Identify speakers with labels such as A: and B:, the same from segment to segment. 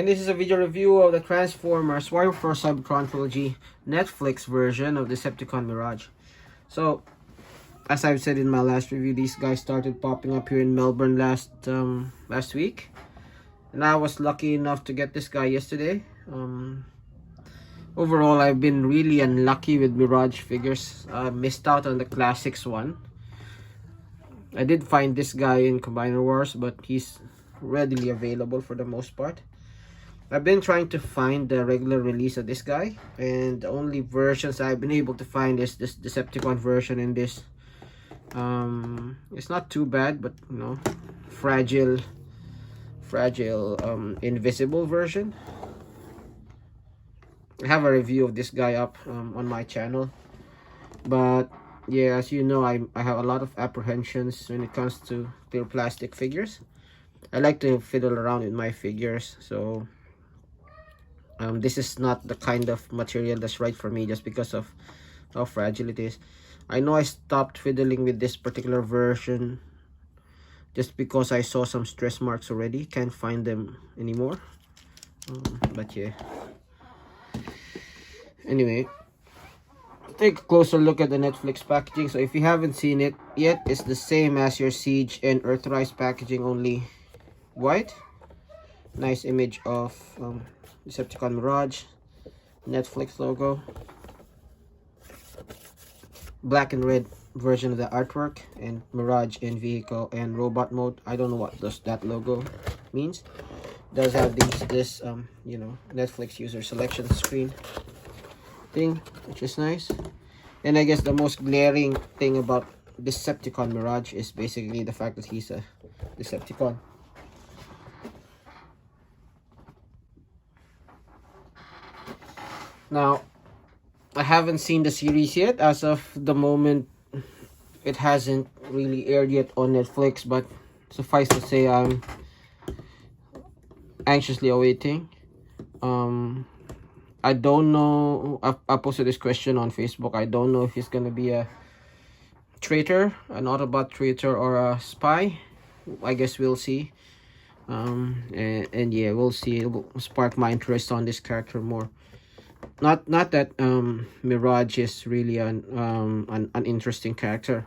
A: And this is a video review of the Transformers Warfare Cybertron Trilogy Netflix version of Decepticon Mirage. So, as I've said in my last review, these guys started popping up here in Melbourne last week. And I was lucky enough to get this guy yesterday. Overall, I've been really unlucky with Mirage figures. I missed out on the Classics one. I did find this guy in Combiner Wars, but he's readily available for the most part. I've been trying to find the regular release of this guy, and the only versions I've been able to find is this Decepticon version and this. It's not too bad, but you know, fragile invisible version. I have a review of this guy up on my channel, but yeah, as you know, I have a lot of apprehensions when it comes to clear plastic figures. I like to fiddle around with my figures, so this is not the kind of material that's right for me just because of how fragile it is. I know I stopped fiddling with this particular version just because I saw some stress marks already. Can't find them anymore. But yeah. Anyway, take a closer look at the Netflix packaging. So if you haven't seen it yet, it's the same as your Siege and Earthrise packaging, only white. Nice image of Decepticon Mirage, Netflix logo, black and red version of the artwork, and Mirage in vehicle and robot mode. I don't know what that logo means. It does have this you know, Netflix user selection screen thing, which is nice. And I guess the most glaring thing about Decepticon Mirage is basically the fact that he's a Decepticon. Now, I haven't seen the series yet. As of the moment, it hasn't really aired yet on Netflix, but suffice to say, I'm anxiously awaiting. I don't know. I posted this question on Facebook. I don't know if he's gonna be a traitor, an Autobot traitor, or a spy. I guess we'll see. And yeah, we'll see. It will spark my interest on this character more. Not that Mirage is really an interesting character.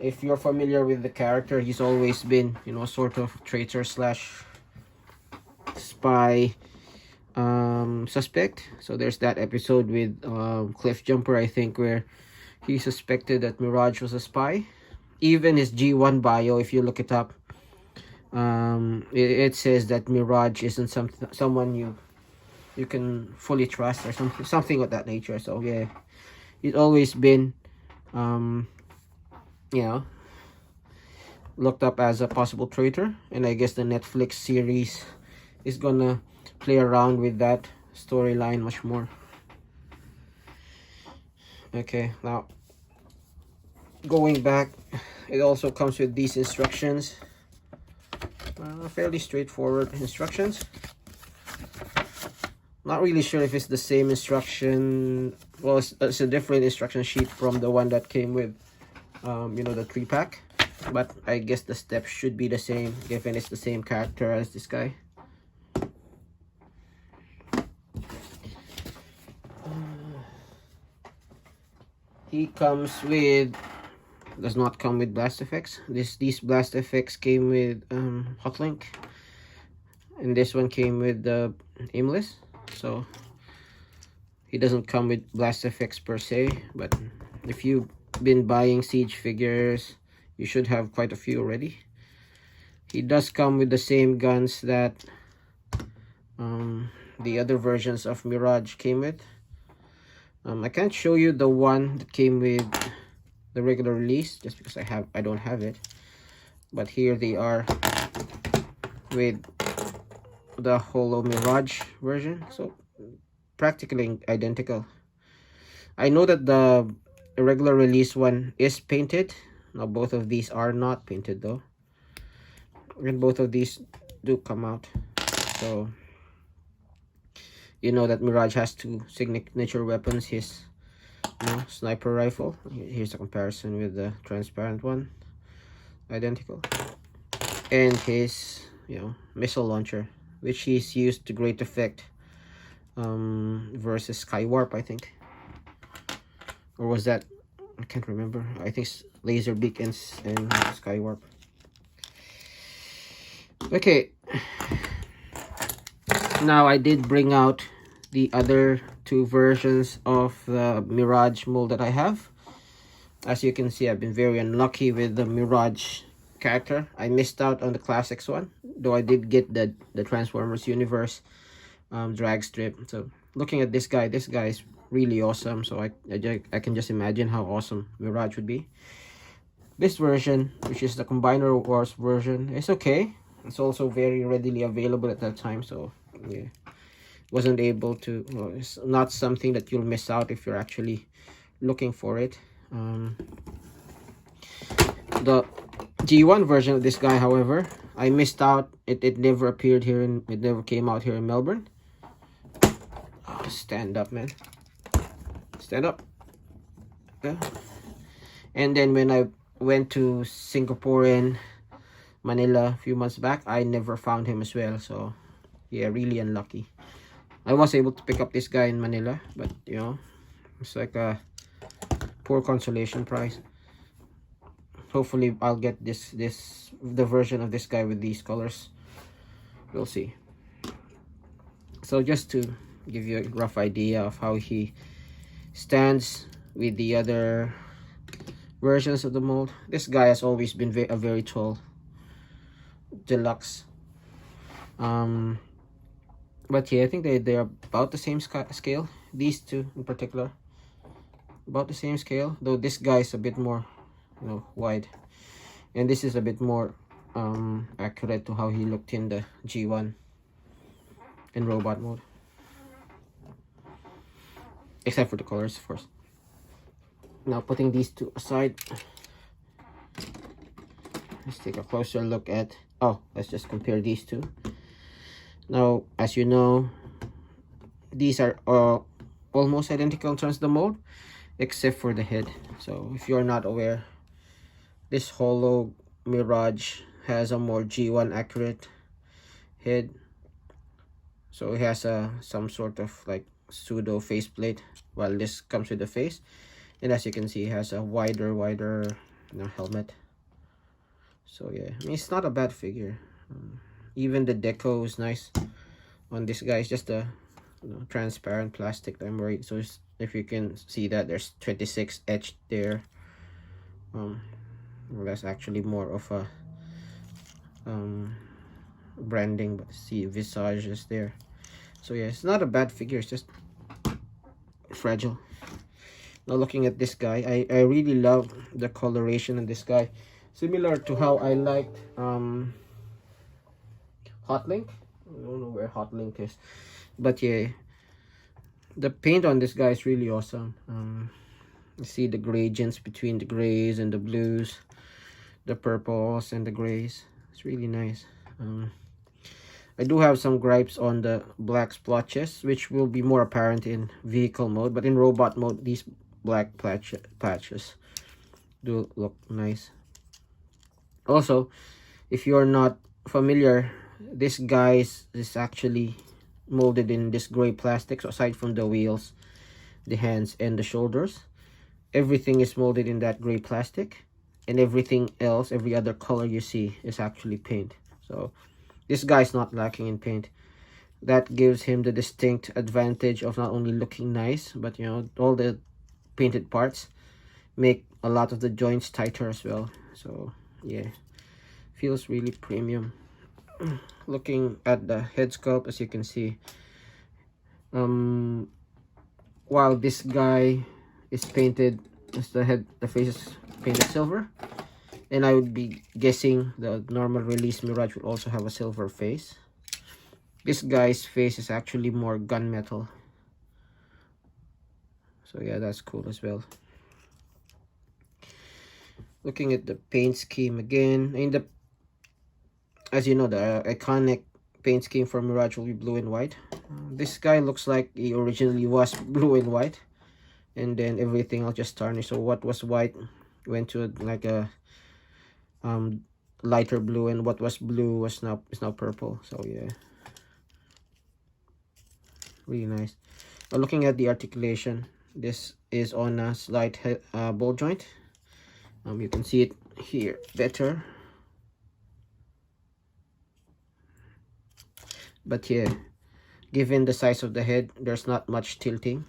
A: If you're familiar with the character, he's always been, you know, sort of traitor slash spy suspect. So there's that episode with Cliff Jumper, I think, where he suspected that Mirage was a spy. Even his G1 bio, if you look it up, it says that Mirage isn't someone you can fully trust, or something of that nature. So yeah, it's always been you know, looked up as a possible traitor, and I guess the Netflix series is gonna play around with that storyline much more. Okay, now going back, it also comes with these instructions. Fairly straightforward instructions. Not really sure if it's the same instruction. Well, it's a different instruction sheet from the one that came with you know, the 3-pack, but I guess the steps should be the same given it's the same character as this guy. He does not come with blast effects. These blast effects came with Hotlink, and this one came with the aimless. So he doesn't come with blast effects per se, but if you've been buying Siege figures, you should have quite a few already. He does come with the same guns that the other versions of Mirage came with. I can't show you the one that came with the regular release just because I don't have it, but here they are with the Holo Mirage version, so practically identical. I know that the regular release one is painted. Now both of these are not painted though, and both of these do come out, so you know that Mirage has two signature weapons. His, you know, sniper rifle. Here's a comparison with the transparent one, identical, and his, you know, missile launcher. which he's used to great effect versus Skywarp, I think. Or was that, I can't remember. I think it's Laser Beacons and Skywarp. Okay, now I did bring out the other two versions of the Mirage mold that I have. As you can see, I've been very unlucky with the Mirage character. I missed out on the Classics one, though I did get the Transformers Universe drag strip. So looking at this guy is really awesome. So I can just imagine how awesome Mirage would be. This version, which is the Combiner Wars version, is okay. It's also very readily available at that time, so yeah, wasn't able to, well, it's not something that you'll miss out if you're actually looking for it. The G1 version of this guy, however, I missed out. It never appeared here, it never came out here in Melbourne. Oh, stand up, man, stand up. Yeah. And then when I went to Singapore and Manila a few months back, I never found him as well. So yeah, really unlucky. I was able to pick up this guy in Manila, but you know, it's like a poor consolation prize. Hopefully I'll get the version of this guy with these colors. We'll see. So just to give you a rough idea of how he stands with the other versions of the mold, this guy has always been a very tall deluxe. But yeah, I think they're about the same scale. These two in particular, about the same scale, though this guy is a bit more, you know, wide, and this is a bit more accurate to how he looked in the G1 in robot mode, except for the colors, of course. Now putting these two aside, let's take a closer look at, let's just compare these two. Now, as you know, these are almost identical in terms of the mold, except for the head. So if you're not aware, this Holo Mirage has a more G1 accurate head. So it has some sort of like pseudo faceplate, while this comes with the face. And as you can see, it has a wider helmet. So yeah, I mean, it's not a bad figure. Even the deco is nice on this guy. It's just a transparent plastic that I'm wearing. So if you can see that, there's 26 etched there. Well, that's actually more of a branding, but see, visage is there. So yeah, it's not a bad figure. It's just fragile. Now looking at this guy, I really love the coloration of this guy, similar to how I liked Hotlink. I don't know where Hotlink is, but yeah, the paint on this guy is really awesome. You see the gradients between the grays and the blues, the purples and the grays. It's really nice. I do have some gripes on the black splotches, which will be more apparent in vehicle mode, but in robot mode, these black patches do look nice. Also, if you're not familiar, this guy is actually molded in this gray plastic. So aside from the wheels, the hands and the shoulders, everything is molded in that gray plastic, and everything else, every other color you see, is actually paint. So this guy is not lacking in paint. That gives him the distinct advantage of not only looking nice, but you know, all the painted parts make a lot of the joints tighter as well. So yeah, feels really premium. Looking at the head sculpt, as you can see, while this guy is painted as the face is painted silver, and I would be guessing the normal release Mirage will also have a silver face, this guy's face is actually more gunmetal. So yeah, that's cool as well. Looking at the paint scheme again, as you know, the iconic paint scheme for Mirage will be blue and white. This guy looks like he originally was blue and white, and then everything else just tarnished. So what was white went to like a lighter blue, and what was blue is now purple. So yeah, really nice. Looking at the articulation, this is on a slight ball joint. You can see it here better, but yeah, given the size of the head, there's not much tilting.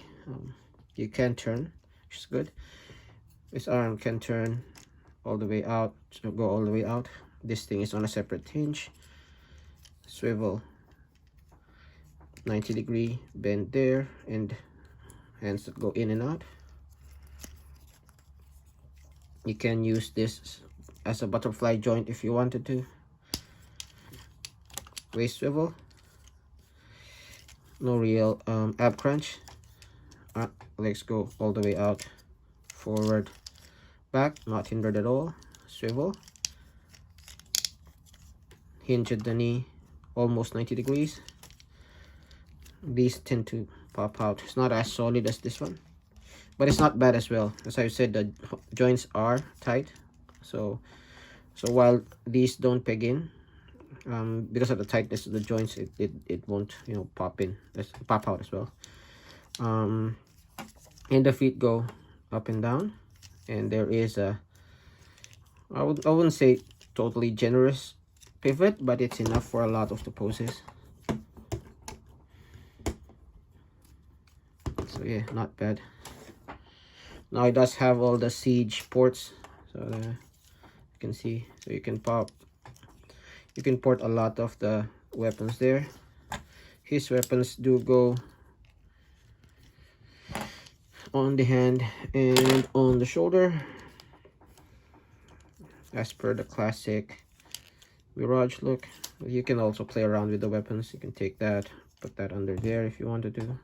A: You can turn, which is good. This arm can turn all the way out, so go all the way out. This thing is on a separate hinge. Swivel 90-degree bend there, and hands that go in and out. You can use this as a butterfly joint if you wanted to. Waist swivel. No real ab crunch. Legs go all the way out, forward, back, not hindered at all. Swivel. Hinge at the knee, almost 90 degrees. These tend to pop out. It's not as solid as this one, but it's not bad as well. As I said, the joints are tight, so while these don't peg in, because of the tightness of the joints, it won't, you know, pop out as well. And the feet go up and down, and there is a, I wouldn't say totally generous pivot, but it's enough for a lot of the poses. So yeah, not bad. Now it does have all the siege ports, so you can see, so you can port a lot of the weapons there. His weapons do go on the hand and on the shoulder, as per the classic Mirage look. You can also play around with the weapons. You can take that, put that under there if you wanted to.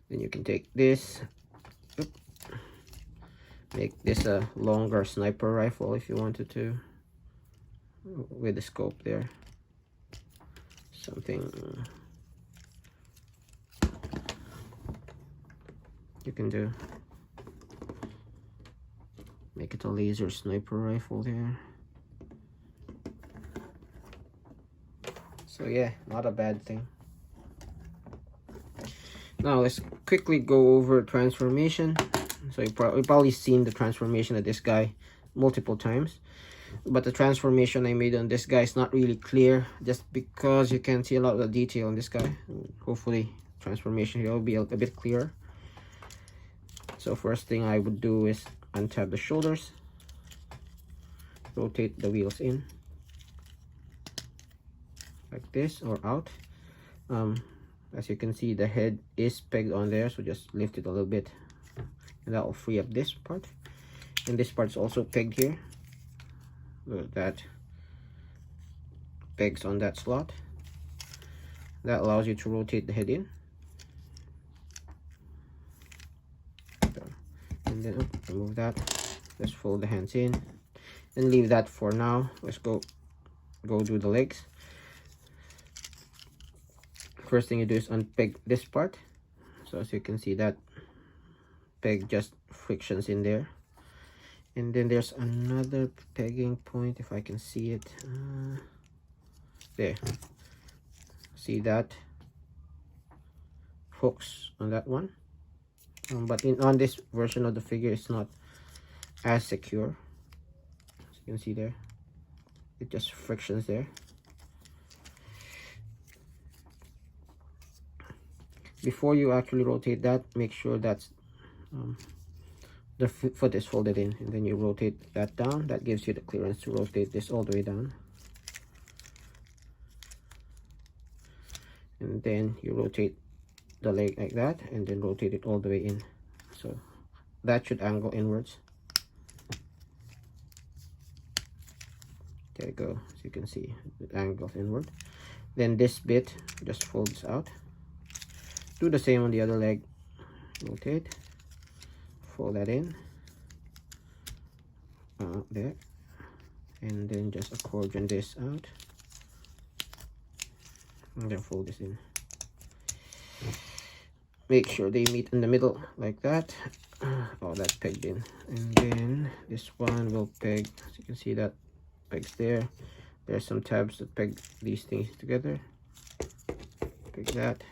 A: Then you can take this, make this a longer sniper rifle if you wanted to, with the scope there. Something you can do. Make it a laser sniper rifle there. So yeah, not a bad thing. Now let's quickly go over transformation. So you've probably seen the transformation of this guy multiple times, but the transformation I made on this guy is not really clear, just because you can see a lot of the detail on this guy. Hopefully transformation here will be a bit clearer. So first thing I would do is untab the shoulders, rotate the wheels in like this or out. As you can see, the head is pegged on there, so just lift it a little bit, and that will free up this part. And this part is also pegged here, so that pegs on that slot. That allows you to rotate the head in, and then remove that. Let's fold the hands in and leave that for now. Let's go do the legs. First thing you do is unpeg this part. So as you can see, that peg just frictions in there, and then there's another pegging point, if I can see it, there. See that hooks on that one, but on this version of the figure, it's not as secure. As you can see there, it just frictions there. Before you actually rotate that, make sure that's the foot is folded in, and then you rotate that down. That gives you the clearance to rotate this all the way down, and then you rotate the leg like that, and then rotate it all the way in, so that should angle inwards. There you go. As you can see, it angles inward. Then this bit just folds out. Do the same on the other leg. Rotate, fold that in, there, and then just accordion this out, and then fold this in. Make sure they meet in the middle like that. Oh, that's pegged in, and then this one will peg. As you can see, that pegs there. There's some tabs that peg these things together. Peg that.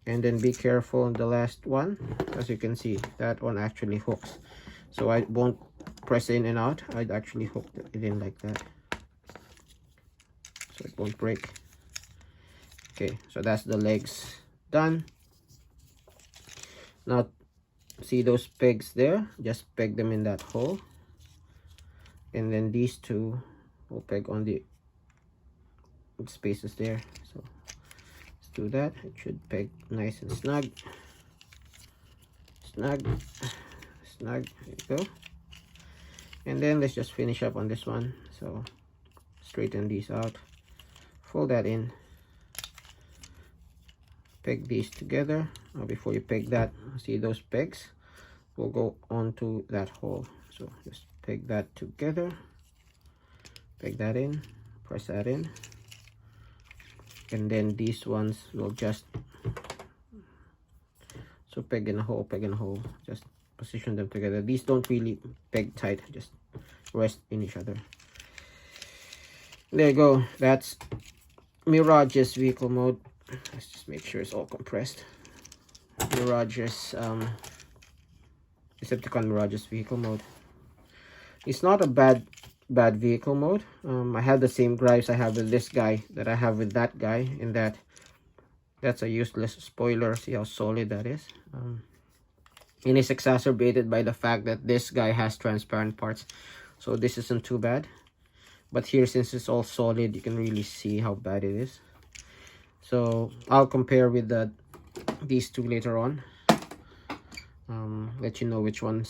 A: And then be careful on the last one. As you can see, that one actually hooks, so I won't press in and out. I'd actually hook it in like that so it won't break. Okay, so that's the legs done. Now see those pegs there, just peg them in that hole, and then these two will peg on the spaces there. So let's do that. It should peg nice and snug. Snug, there you go. And then let's just finish up on this one. So straighten these out, fold that in, peg these together. Now before you peg that, see those pegs will go onto that hole, so just peg that together, peg that in, press that in, and then these ones will just, so peg in a hole, peg in a hole, just position them together. These don't really peg tight, just rest in each other. There you go. That's Mirage's vehicle mode. Let's just make sure it's all compressed. Mirage's Decepticon Mirage's vehicle mode. It's not a bad vehicle mode. I have the same gripes I have with this guy that I have with that guy, in that that's a useless spoiler. See how solid that is. And it's exacerbated by the fact that this guy has transparent parts, so this isn't too bad. But here, since it's all solid, you can really see how bad it is. So I'll compare with these two later on. Let you know which one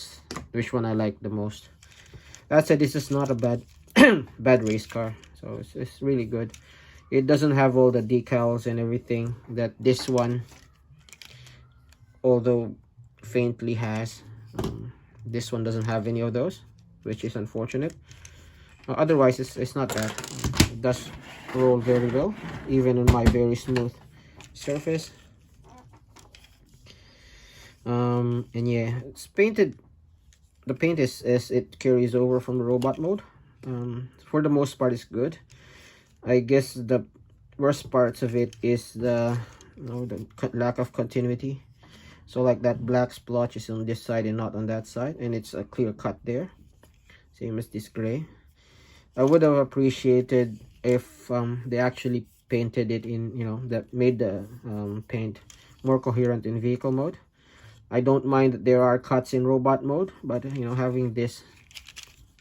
A: I like the most. That said, this is not a bad bad race car, so it's really good. It doesn't have all the decals and everything that this one, although faintly, has. This one doesn't have any of those, which is unfortunate. Otherwise it's not bad. It does roll very well, even on my very smooth surface. And yeah, it's painted. The paint is it carries over from the robot mode. For the most part, it's good. I guess the worst parts of it is the lack of continuity. So like that black splotch is on this side and not on that side, and it's a clear cut there, same as this gray. I would have appreciated if they actually painted it in, that made the paint more coherent in vehicle mode. I don't mind that there are cuts in robot mode, but having this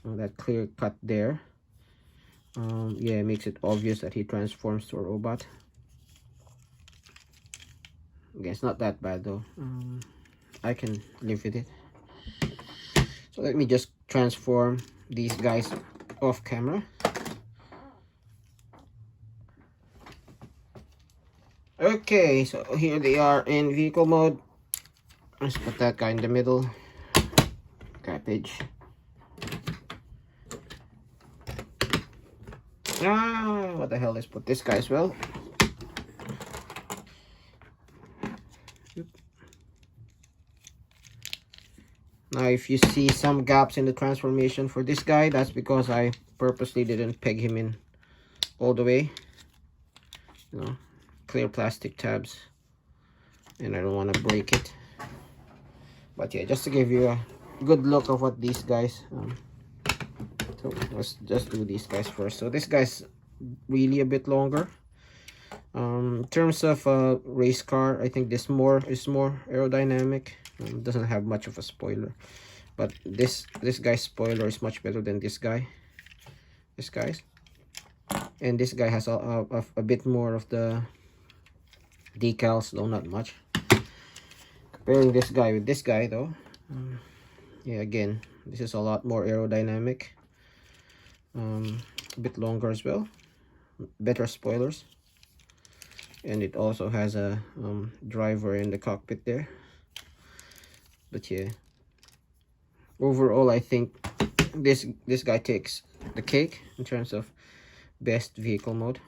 A: that clear cut there, yeah, it makes it obvious that he transforms to a robot. Okay, it's not that bad though. I can live with it. So let me just transform these guys off camera. Okay, so here they are in vehicle mode. Let's put that guy in the middle. Cabbage. What the hell? Let's put this guy as well. Now if you see some gaps in the transformation for this guy, that's because I purposely didn't peg him in all the way. Clear plastic tabs, and I don't want to break it. But yeah, just to give you a good look of what these guys, so let's just do these guys first. So this guy's really a bit longer. In terms of a race car, I think this is more aerodynamic. Doesn't have much of a spoiler, but this guy's spoiler is much better than this guy's, and this guy has a bit more of the decals, though not much. Comparing this guy with this guy though, yeah, again, this is a lot more aerodynamic, a bit longer as well, better spoilers, and it also has a driver in the cockpit there. But yeah, overall I think this guy takes the cake in terms of best vehicle mode.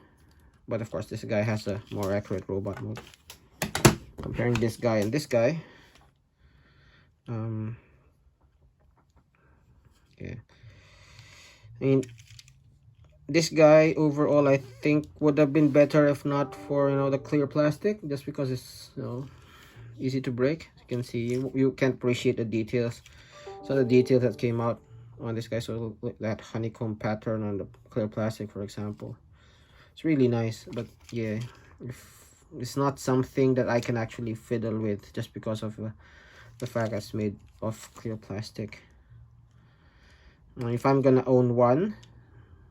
A: But of course this guy has a more accurate robot mode. Comparing this guy and this guy, yeah, I mean, this guy overall I think would have been better if not for the clear plastic, just because it's easy to break. As you can see, you can't appreciate the details. So the details that came out on this guy, so like that honeycomb pattern on the clear plastic, for example, it's really nice. But yeah, it's not something that I can actually fiddle with just because of the fact it's made of clear plastic. Now, if I'm gonna own one,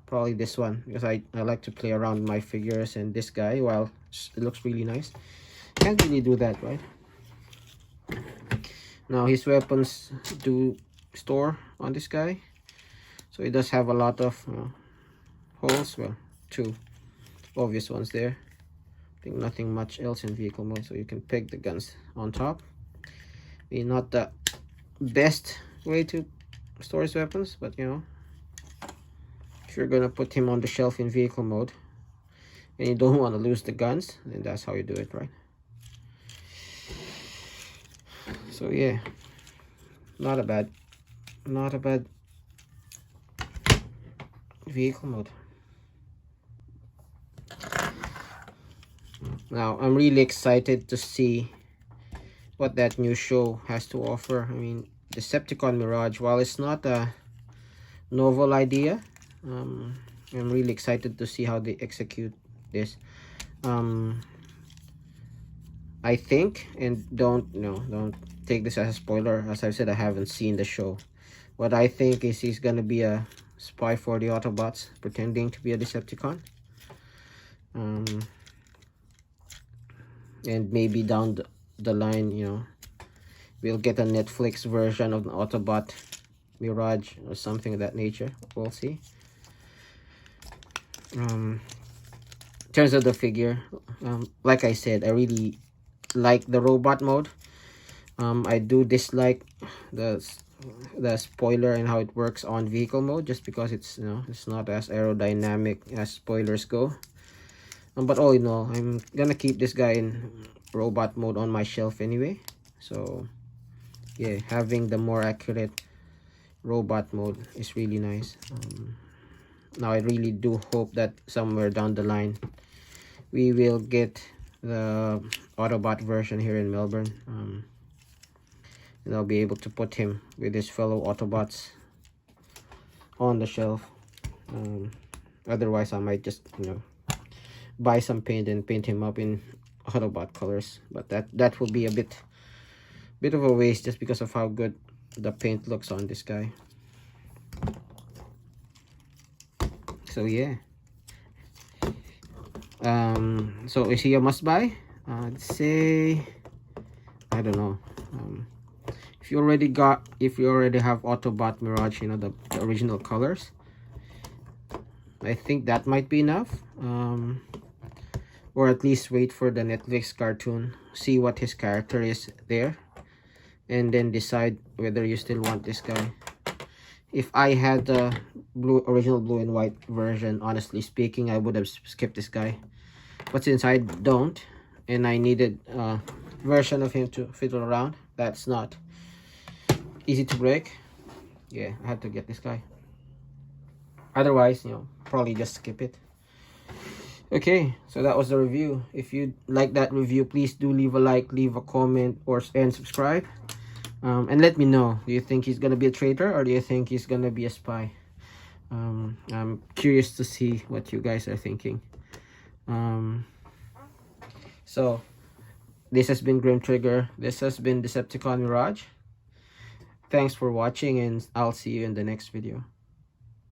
A: probably this one, because I like to play around with my figures, and this guy, well, it looks really nice. Can't really do that, right? Now his weapons do store on this guy, so it does have a lot of holes. Well, two obvious ones there. I think nothing much else in vehicle mode, so you can peg the guns on top. Maybe not the best way to store his weapons, but you know, if you're gonna put him on the shelf in vehicle mode and you don't want to lose the guns, then that's how you do it, right? So yeah, not a bad vehicle mode. Now I'm really excited to see what that new show has to offer. I mean, Decepticon Mirage, while it's not a novel idea, I'm really excited to see how they execute this. I think, and don't take this as a spoiler, as I've said, I haven't seen the show. What I think is he's gonna be a spy for the Autobots, pretending to be a Decepticon. And maybe down the line, you know, we'll get a Netflix version of the Autobot Mirage or something of that nature. We'll see. In terms of the figure, like I said, I really like the robot mode. I do dislike the spoiler and how it works on vehicle mode, just because it's, you know, it's not as aerodynamic as spoilers go. But all in all, I'm gonna keep this guy in robot mode on my shelf anyway. So yeah, having the more accurate robot mode is really nice. Now I really do hope that somewhere down the line we will get the Autobot version here in Melbourne, and I'll be able to put him with his fellow Autobots on the shelf. Otherwise I might just, you know, buy some paint and paint him up in Autobot colors, but that will be a bit of a waste, just because of how good the paint looks on this guy. So yeah, so is he a must buy? I'd say, I don't know, if you already have Autobot Mirage, you know, the original colors, I think that might be enough. Or at least wait for the Netflix cartoon, see what his character is there, and then decide whether you still want this guy. If I had the original blue and white version, honestly speaking, I would have skipped this guy. But since I don't, and I needed a version of him to fiddle around that's not easy to break, yeah, I had to get this guy. Otherwise, you know, probably just skip it. Okay, so that was the review. If you like that review, please do leave a like, leave a comment, and subscribe. And let me know, do you think he's gonna be a traitor, or do you think he's gonna be a spy? I'm curious to see what you guys are thinking. So this has been Grimtrigger. This has been Decepticon Mirage. Thanks for watching, and I'll see you in the next video.